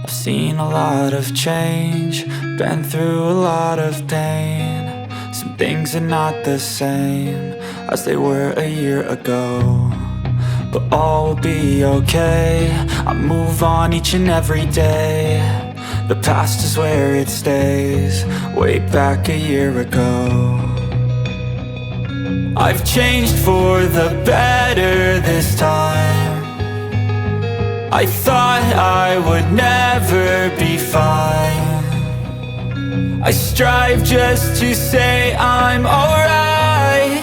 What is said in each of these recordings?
I've seen a lot of change, been through a lot of pain. Some things are not the same as they were a year ago, but all will be okay. I move on each and every day. The past is where it stays, way back a year ago. I've changed for the better this time. I thought I would never be fine. I strive just to say I'm alright,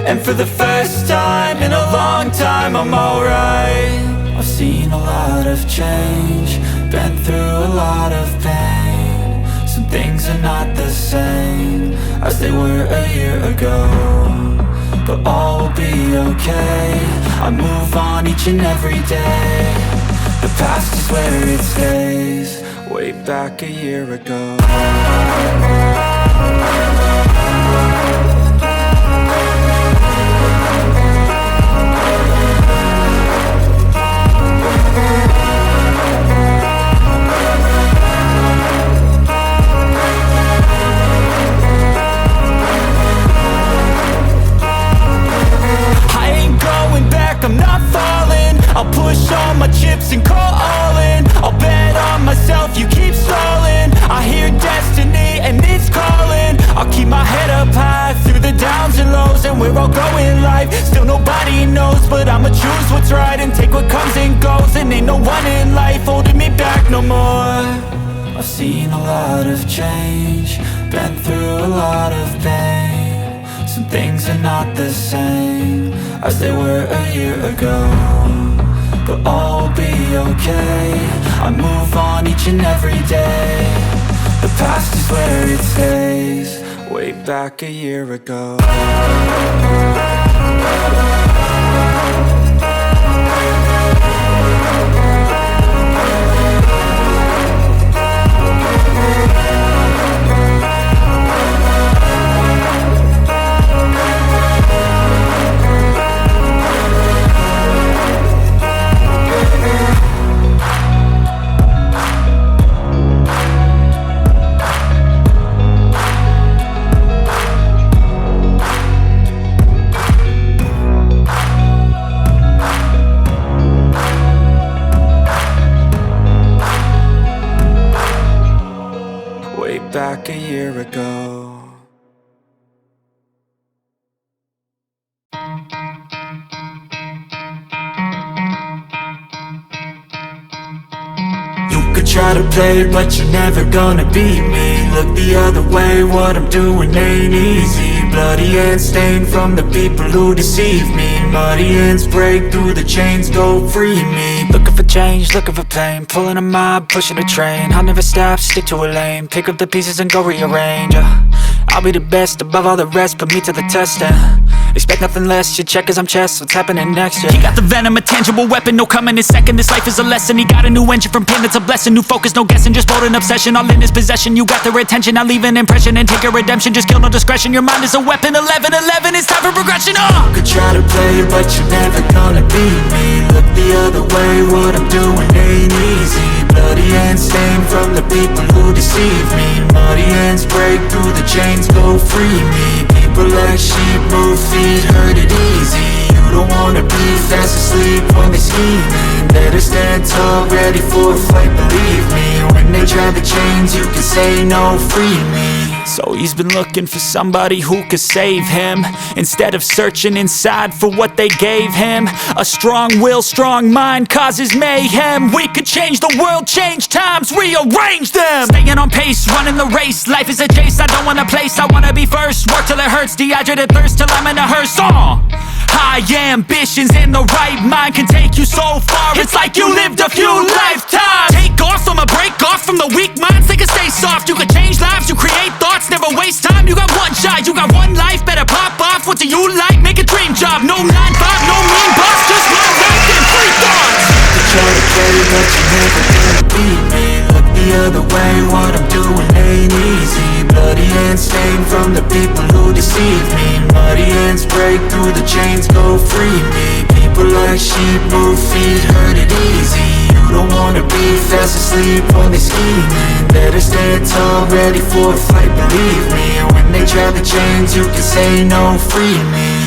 and for the first time in a long time I'm alright. I've seen a lot of change, been through a lot of pain. Some things are not the same as they were a year ago, but all will be okay. I move on each and every day. The past is where it stays, way back a year ago. I'm not falling, I'll push all my chips and call all in. I'll bet on myself, you keep stalling. I hear destiny and it's calling. I'll keep my head up high through the downs and lows, and we're all going life. Still nobody knows, but I'ma choose what's right and take what comes and goes. And ain't no one in life holding me back no more. I've seen a lot of change, been through a lot of pain. Some things are not the same as they were a year ago, but all will be okay. I move on each and every day. The past is where it stays, way back a year ago. Back a year ago. You could try to play, but you're never gonna beat me. Look the other way, what I'm doing ain't easy. Bloody hands stained from the people who deceive me. Muddy hands break through the chains, go free me. Looking for change, looking for pain, pulling a mob, pushing a train. I'll never stop, stick to a lane, pick up the pieces and go rearrange. I'll be the best above all the rest, put me to the test and expect nothing less, your check is I'm chess, what's happening next, yeah. He got the venom, a tangible weapon, no coming in second. This life is a lesson, he got a new engine from pain, that's a blessing. New focus, no guessing, just bold and obsession. All in his possession, you got their attention. I'll leave an impression and take your redemption. Just kill, no discretion, your mind is a weapon. 11-11, it's time for progression, You could try to play, but you're never gonna beat me. Look the other way, what I'm doing ain't easy. Bloody hands stained from the people who deceive me. Muddy hands break through the chains, go free me. People like sheep move feet, hurt it easy. You don't wanna be fast asleep when they're scheming. Better stand tall, ready for a fight, believe me. When they try the chains, you can say no, free me. So he's been looking for somebody who could save him, instead of searching inside for what they gave him. A strong will, strong mind causes mayhem. We could change the world, change times, rearrange them. Staying on pace, running the race. Life is a chase, I don't want a place. I wanna be first, work till it hurts. Dehydrated thirst till I'm in a hearse. High ambitions in the right mind can take you so far. It's like you lived a few lifetimes. Take off, I'ma break off from the weak minds. They can stay soft, you can change lives, you create thoughts. Never waste time, you got one shot, you got one life. Better pop off, what do you like? Make a dream job, no 9-5, no mean boss. Just one life and free thoughts. You try to play, but you're never gonna beat me. Look the other way, what I'm doing ain't easy. Bloody hands stained from the people who deceive me. Muddy hands break through the chains, go free me. People like sheep move feet, hurt it easy. You don't wanna be fast asleep, only scheming. Better stand tall, ready for a fight, believe me. And when they try to change, you can say no, free me.